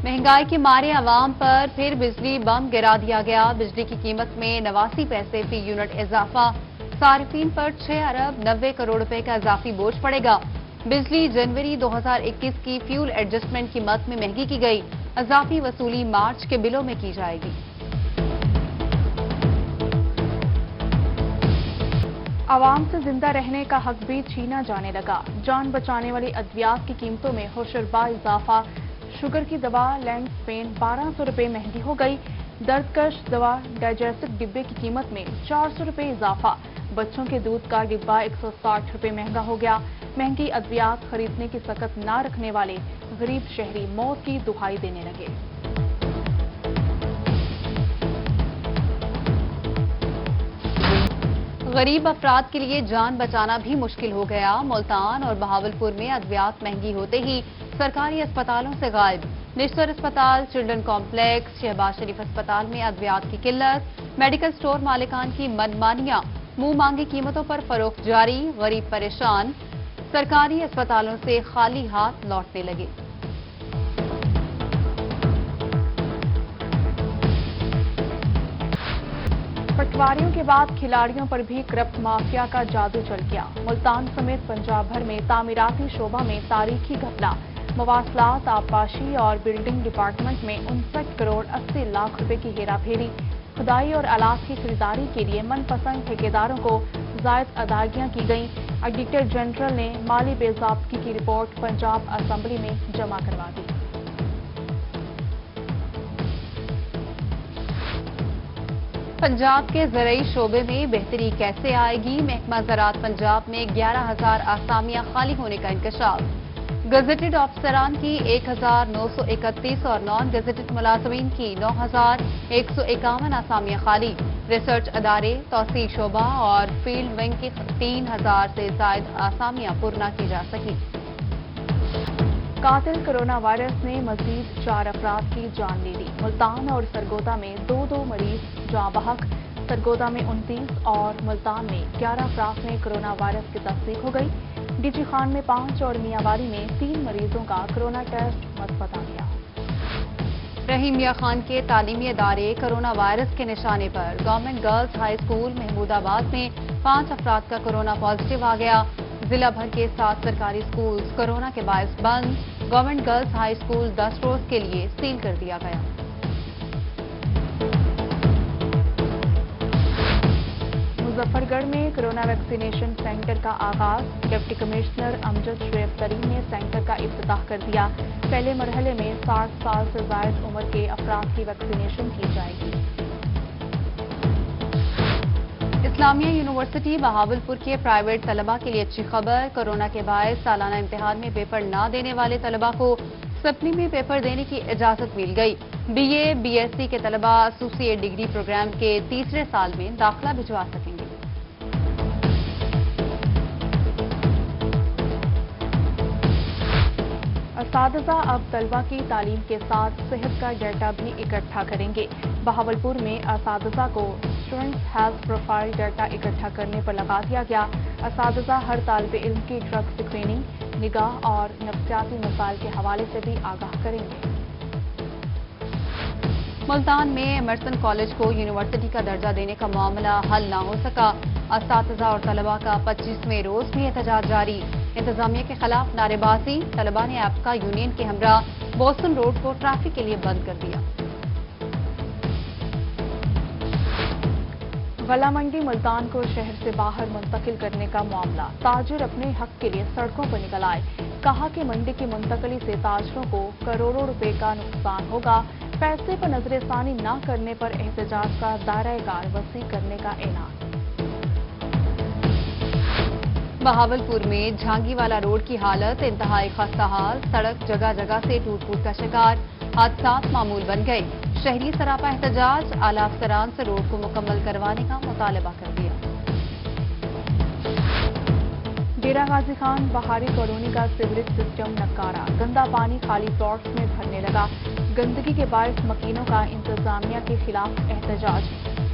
महंगाई के मारे आवाम पर फिर बिजली बम गिरा दिया गया। बिजली की कीमत में 89 पैसे फी यूनिट इजाफा। सार्फिन पर 6 अरब 90 करोड़ रुपए का इजाफी बोझ पड़ेगा। बिजली जनवरी 2021 की फ्यूल एडजस्टमेंट कीमत में महंगी की गई। इजाफी वसूली मार्च के बिलों में की जाएगी। आवाम से जिंदा रहने का हक भी छीना जाने लगा। जान बचाने वाली अद्वियात की कीमतों में होशरबा इजाफा। शुगर की दवा लैंड पेन 1200 रुपए महंगी हो गई। दर्दकश दवा डाइजेस्टिव डिब्बे की कीमत में 400 रुपए इजाफा। बच्चों के दूध का डिब्बा 160 रुपए महंगा हो गया। महंगी अद्वियात खरीदने की सकत ना रखने वाले गरीब शहरी मौत की दुहाई देने लगे। गरीब अफराद के लिए जान बचाना भी मुश्किल हो गया। मुल्तान और बहावलपुर में अद्वियात महंगी होते ही सरकारी अस्पतालों से गायब। निश्तर अस्पताल, चिल्ड्रन कॉम्प्लेक्स, शहबाज शरीफ अस्पताल में अद्वियात की किल्लत। मेडिकल स्टोर मालिकान की मनमानियां, मुंह मांगी कीमतों पर फरोख्त जारी। गरीब परेशान, सरकारी अस्पतालों से खाली हाथ लौटने लगे। पटवारियों के बाद खिलाड़ियों पर भी करप्ट माफिया का जादू चल गया। मुल्तान समेत पंजाब भर में तामीराती शोबा में तारीखी घपला। मवासलात, आबपाशी और बिल्डिंग डिपार्टमेंट में 59 करोड़ 80 लाख रुपए की हेराफेरी। खुदाई और आलात की खरीदारी के लिए मनपसंद ठेकेदारों को जायद अदायगियां की गईं। ऑडिटर जनरल ने माली बेज़ाब्तगी की रिपोर्ट पंजाब असेंबली में जमा करवा दी। पंजाब के ज़रई शोबे में बेहतरी कैसे आएगी? महकमा ज़राअत पंजाब में 11,000 आसामियां खाली होने का इंकशाफ। गजेटेड अफसरान की 1,931 और नॉन गजेटेड मुलाजमीन की 9,151 आसामियां खाली। रिसर्च अदारे, तौसील शोबा और फील्ड विंग की 3,000 से जायद आसामियां पुरना की जा सकी। कातिल कोरोना वायरस ने मजीद 4 अफराद की जान ले ली। मुल्तान और सरगोदा में 2 मरीज जाँ बहक। सरगोदा में 29 और मुल्तान में 11 अफराद में कोरोना वायरस की तस्दीक हो गई। डीजी खान में 5 और मियांवारी में 3 मरीजों का कोरोना टेस्ट मस्बत आ गया। रहीम मियां खान के तालीमी अदारे कोरोना वायरस के निशाने पर। Government girls high school Mahmudabad में 5 अफराद का कोरोना पॉजिटिव आ गया। जिला भर के 7 सरकारी स्कूल कोरोना के बायस बंद। गवर्नमेंट गर्ल्स हाई स्कूल 10 रोज के लिए सील कर दिया गया। मुजफ्फरगढ़ में कोरोना वैक्सीनेशन सेंटर का आगाज। डिप्टी कमिश्नर अमजद शुएब तरीन ने सेंटर का इफ्तिताह कर दिया। पहले मरहले में 60 साल से जायद उम्र के अफराद की वैक्सीनेशन की जाएगी। इस्लामिया यूनिवर्सिटी बहावलपुर के प्राइवेट तलबा के लिए अच्छी खबर। कोरोना के बायस सालाना इम्तिहान में पेपर न देने वाले तलबा को सप्ली में पेपर देने की इजाजत मिल गई। बीए, बीएससी के तलबा एसोसिएट डिग्री प्रोग्राम के तीसरे साल में दाखिला भिजवा सकेंगे। असातिज़ा अब तलबा की तालीम के साथ सेहत का डाटा भी इकट्ठा करेंगे। बहावलपुर में असातिज़ा को स्टूडेंट्स हेल्थ प्रोफाइल डाटा इकट्ठा करने पर लगा दिया गया। असातिज़ा हर तालिब इल्म की ड्रग स्क्रीनिंग, निगाह और नफ्सियाती मसाइल के हवाले से भी आगाह करेंगे। मुल्तान में एमरसन कॉलेज को यूनिवर्सिटी का दर्जा देने का मामला हल न हो सका। असातिज़ा और तलबा का 25वें रोज भी एहतजाज जारी। इंतजामिया के खिलाफ नारेबाजी। तलबा ने एप्का यूनियन के हमरा बोस्टन रोड को ट्रैफिक के लिए बंद कर दिया। गला मंडी मुल्तान को शहर से बाहर मुंतकिल करने का मामला। ताजिर अपने हक के लिए सड़कों पर निकल आए। कहा कि मंडी की मुंतकली से ताजरों को करोड़ों रुपए का नुकसान होगा। पैसे पर नजरसानी न करने पर एहतजाज का दायरा-ए-कार वसी करने का ऐलान। बहावलपुर में झांगीवाला रोड की हालत इंतहाई खस्ताहाल। सड़क जगह जगह से टूट-फूट का शिकार। हादसात मामूल बन गए। शहरी सरापा एहतजाज। आला अफसरान से रोड को मुकम्मल करवाने का मुतालबा कर दिया। डेरा गाजी खान बहारी कॉलोनी का सीवरेज सिस्टम नकारा। गंदा पानी खाली प्लॉट्स में भरने लगा। गंदगी के बायस मकीनों का इंतजामिया के खिलाफ एहतजाज।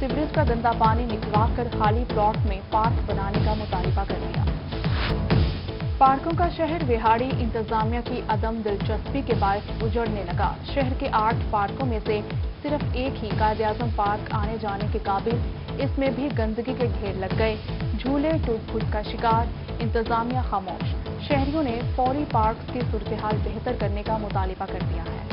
सीवरेज का गंदा पानी निकलवा कर खाली प्लॉट में पार्क बनाने का मुतालबा कर दिया। पार्कों का शहर विहाड़ी इंतजामिया की अदम दिलचस्पी के बायस उजड़ने लगा। शहर के 8 पार्कों में से सिर्फ एक ही कायद-ए-आज़म पार्क आने जाने के काबिल, इसमें भी गंदगी के ढेर लग गए। झूले टूट-फूट का शिकार, इंतजामिया खामोश। शहरियों ने फौरी पार्क की सूरत-ए-हाल बेहतर करने का मुतालिबा कर दिया है।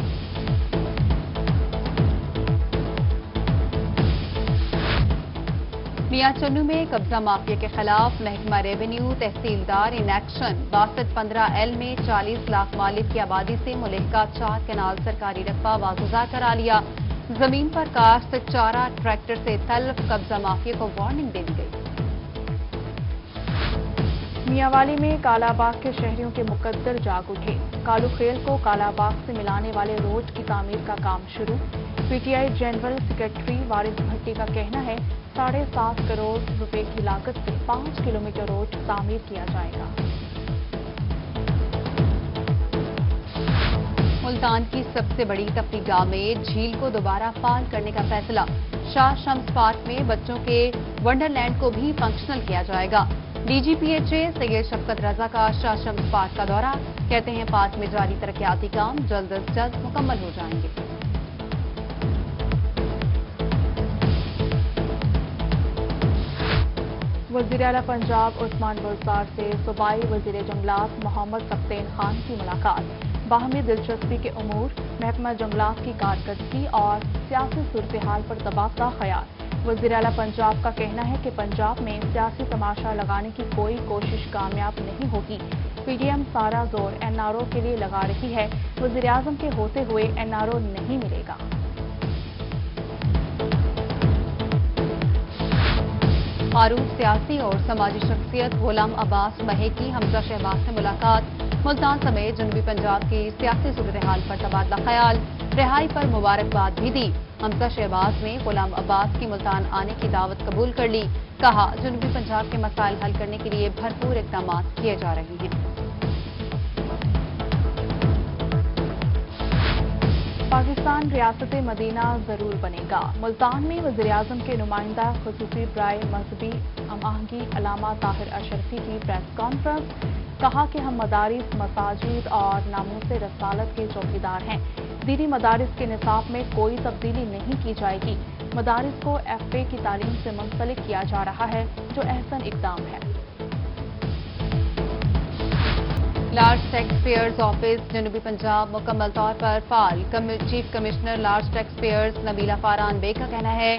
मियां चन्नू में कब्जा माफिया के खिलाफ महकमा revenue tehsildar in action. 6215L में 40 लाख मालिक की आबादी से मुल्का 4 कैनाल सरकारी रकबा वागुजार करा लिया। जमीन पर काश्त चारा ट्रैक्टर से तल्फ, कब्जा माफिया को वार्निंग दे दी गई। मियांवाली में कालाबाग के शहरियों के मुकद्दर जाग उठे। कालूखेल को कालाबाग से मिलाने वाले रोड की तामीर का काम शुरू। पीटीआई जनरल सेक्रेटरी वारिस भट्टी का कहना है 7.5 करोड़ रुपए की लागत से 5 किलोमीटर रोड तामीर किया जाएगा। मुल्तान की सबसे बड़ी तफरीगाह में झील को दोबारा फाल करने का फैसला। शाह शम्स पार्क में बच्चों के वंडरलैंड को भी फंक्शनल किया जाएगा। डीजीपीएचए सैयद शफकत रजा का शाह शम्स पार्क का दौरा, कहते हैं पार्क में जारी तरक्याती काम जल्द अज जल्द मुकम्मल हो जाएंगे। वज़ीर आला पंजाब उस्मान बुज़दार से सूबाई वज़ीर जंगलात मोहम्मद सफ्तेन खान की मुलाकात। बाहमी दिलचस्पी के उमूर, महकमा जंगलात की कारकर्दगी और सियासी सूरत-ए-हाल पर तबादला ख्याल। वज़ीर आला पंजाब का कहना है कि पंजाब में सियासी तमाशा लगाने की कोई कोशिश कामयाब नहीं होगी। पीडीएम सारा जोर एनआरओ के लिए लगा रही है। वज़ीर आज़म के होते हुए एनआरओ नहीं मिलेगा। मारूफ सियासी और समाजी शख्सियत गुलाम अब्बास महे की हमजा शहबाज से मुलाकात। मुल्तान समेत जनूबी पंजाब की सियासी सूरत-ए-हाल पर तबादला ख्याल, रिहाई पर मुबारकबाद भी दी। हमजा शहबाज ने गुलाम अब्बास की मुल्तान आने की दावत कबूल कर ली। कहा जनूबी पंजाब के मसाइल हल करने के लिए भरपूर इक़दाम किए जा रहे हैं। पाकिस्तान रियासत मदीना जरूर बनेगा। मुल्तान में वज़ीर आज़म के नुमाइंदा खुसूसी बराए मजहबी अमाहंगी अलामा ताहिर अशरफी की प्रेस कॉन्फ्रेंस। कहा कि हम मदारिस, मसाजिद और नामूसे रसालत के चौकीदार हैं। दीनी मदारिस के निसाब में कोई तब्दीली नहीं की जाएगी। मदारिस को FA की तालीम से मुंसलिक किया जा रहा है, जो अहसन इक़दाम है। लार्ज टैक्स पेयर्स ऑफिस जनूबी पंजाब मुकम्मल तौर पर फाल। Chief commissioner large tax payers Nabeela Faran Baig का कहना है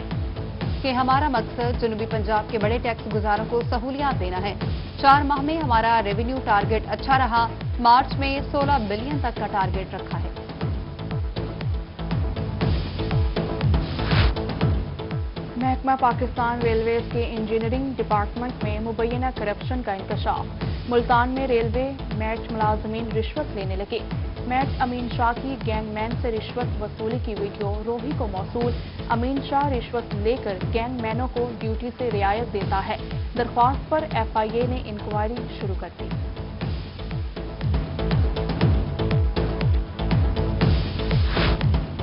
कि हमारा मकसद जनूबी पंजाब के बड़े टैक्स गुजारों को सहूलियात देना है। 4 माह में हमारा रेवेन्यू टारगेट अच्छा रहा। मार्च में 16 बिलियन तक का टारगेट रखा है। महकमा पाकिस्तान रेलवेज के इंजीनियरिंग डिपार्टमेंट में मुबैना करप्शन का इंकशाफ। मुल्तान में रेलवे मैच मुलाजमीन रिश्वत लेने लगे। मैच अमीन शाह की गैंगमैन से रिश्वत वसूली की वीडियो रोही को मौसूल। अमीन शाह रिश्वत लेकर गैंगमैनों को ड्यूटी से रियायत देता है। दरख्वास्त पर FIA ने इंक्वायरी शुरू कर दी।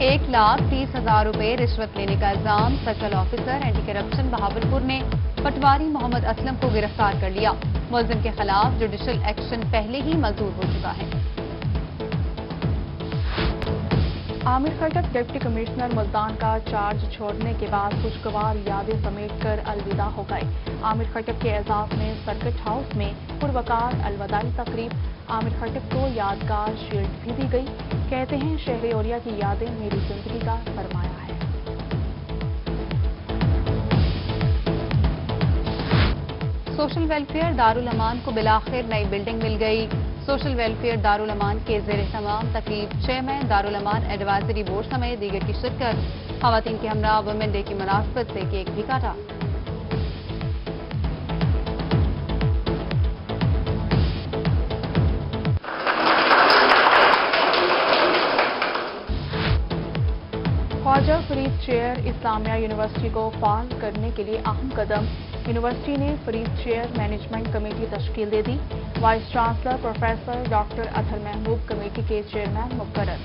₹1,30,000 रिश्वत लेने का इल्जाम। Circle officer anti corruption Bahawalpur ने पटवारी मोहम्मद असलम को गिरफ्तार कर लिया। मुलजिम के खिलाफ जुडिशल एक्शन पहले ही मंजूर हो चुका है। आमिर खटक डिप्टी कमिश्नर मुल्तान का चार्ज छोड़ने के बाद खुशगवार यादें समेट कर अलविदा हो गए। आमिर खटक के एजाज में सर्किट हाउस में पुरवकार अलविदाई तकरीब। आमिर खटक को यादगार शील्ड भी दी गई। कहते हैं शहर ओलिया की यादें मेरी जिंदगी का सरमाया है। सोशल वेलफेयर दारुल अमान को बिलाखिर नई बिल्डिंग मिल गई। सोशल वेलफेयर दारुल अमान के ज़ेरे तमाम तकरीब चेयरमैन दारुल अमान एडवाइजरी बोर्ड समेत दीगर की शिरकत। खवातीन के हमरा वुमेन डे की मुनासबत से केक भी काटा। ख्वाजा फरीद चेयर इस्लामिया यूनिवर्सिटी को फाल करने के लिए अहम कदम। यूनिवर्सिटी ने फरीद चेयर मैनेजमेंट कमेटी तश्कील दे दी। Vice chancellor professor doctor Athar Mahboob committee के चेयरमैन मुकर्रर।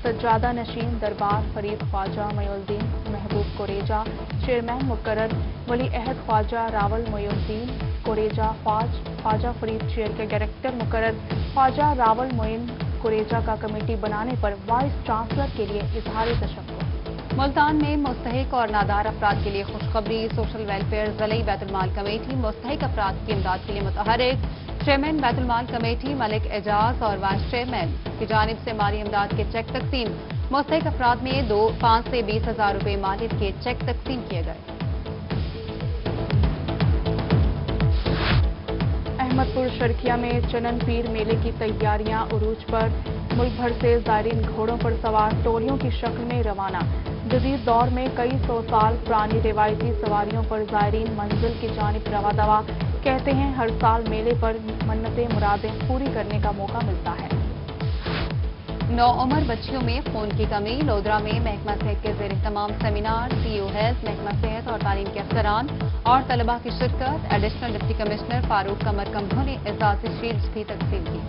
सज्जादा नशीन दरबार फरीद ख्वाजा मयूद्दीन महबूब कुरेजा चेयरमैन मुकर्रर। वली अहद ख्वाजा रावल मयूद्दीन कोरेजा ख्वाजा फरीद चेयर के डायरेक्टर मुकर्रर ख्वाजा रावल मोइन कोरेजा का कमेटी बनाने पर वाइस चांसलर के लिए इजहार तशक्कुर। मुल्तान में मुस्तहिक और नादार अफराद के लिए खुशखबरी। सोशल वेलफेयर ज़िली बैतुल-माल कमेटी मुस्तहिक अफराद की इमदाद के लिए मुतहरिक। चेयरमैन बैतुल-माल कमेटी मलिक एजाज और वाइस चेयरमैन की जानिब से माली इमदाद के चेक तकसीम। मुस्तहिक अफराद में 5 से 20,000 रुपये मालियत के चेक तकसीम किए गए। अहमदपुर शर्किया में चनन पीर मेले की तैयारियां उरूज पर। मुल्क भर से ज़ायरीन घोड़ों पर सवार टोलियों की शक्ल में रवाना। जदीद दौर में कई सौ साल पुरानी रिवायती सवारियों पर ज़ायरीन मंजिल की जानिब रवा दवा। कहते हैं हर साल मेले पर मन्नतें मुरादें पूरी करने का मौका मिलता है। नौउमर बच्चियों में खून की कमी। लोधरा में महकमा सेहत के ज़ेर तमाम सेमिनार। सीईओ हेल्थ, महकमा सेहत और तालीम के अफसरान और तलबा की शिरकत। एडिशनल डिप्टी कमिश्नर फारूक कमर कम्भों ने एजाज़ी शील्ड्स भी तकसीम की।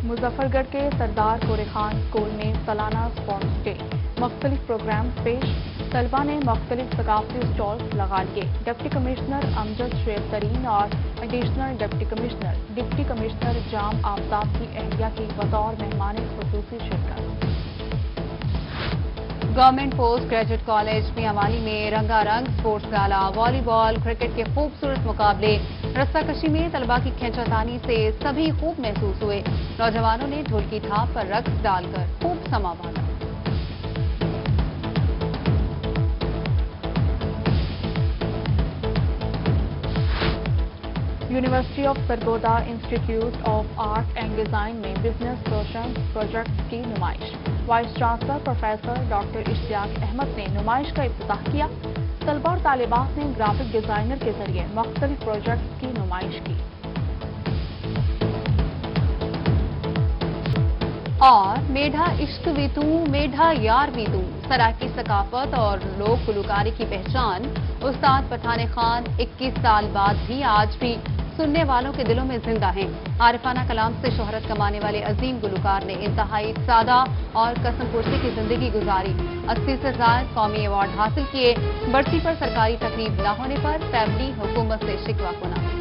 मुजफ्फरगढ़ के सरदार कोरे खान स्कूल में सालाना स्पोर्ट्स डे। मुख्तलिफ प्रोग्राम पेश। तलबा ने मुख्तलिफ सकाफती स्टॉल्स लगा लिए। डिप्टी कमिश्नर अमजद शेख तरीन और एडिशनल डिप्टी कमिश्नर जाम आफ्ताब की अहलिया की बतौर मेहमान खुसूसी शिरकत। Government post graduate college Mianwali में रंगारंग स्पोर्ट्स गाला। वॉलीबॉल, क्रिकेट के खूबसूरत मुकाबले। रस्साकशी में तलबा की खींचातानी से सभी खूब महसूस हुए। नौजवानों ने ढोल की थाप पर रक्स डालकर खूब समा बांधा। University of Sargodha institute of art and design में बिजनेस प्रोजेक्ट्स की नुमाइश। Vice chancellor professor doctor Ishtiaq Ahmad ने नुमाइश का इफ्तिताह किया। तलबा और तालिबात ने ग्राफिक डिजाइनर के जरिए मुख्तलिफ प्रोजेक्ट्स की नुमाइश की। और मेढा इश्क भी तू, मेढा यार भी तू, सराकी सकाफत और लोक गुलकारी की पहचान उस्ताद पठान खान 21 साल बाद भी आज भी सुनने वालों के दिलों में जिंदा हैं। आरिफाना कलाम से शोहरत कमाने वाले अजीम गुलकार ने इंतहाई सादा और कसम पुरसी की जिंदगी गुजारी। 80 से ज्यादा कौमी अवार्ड हासिल किए। बरसी पर सरकारी तकरीब न होने पर फैमिली हुकूमत से शिकवा होना।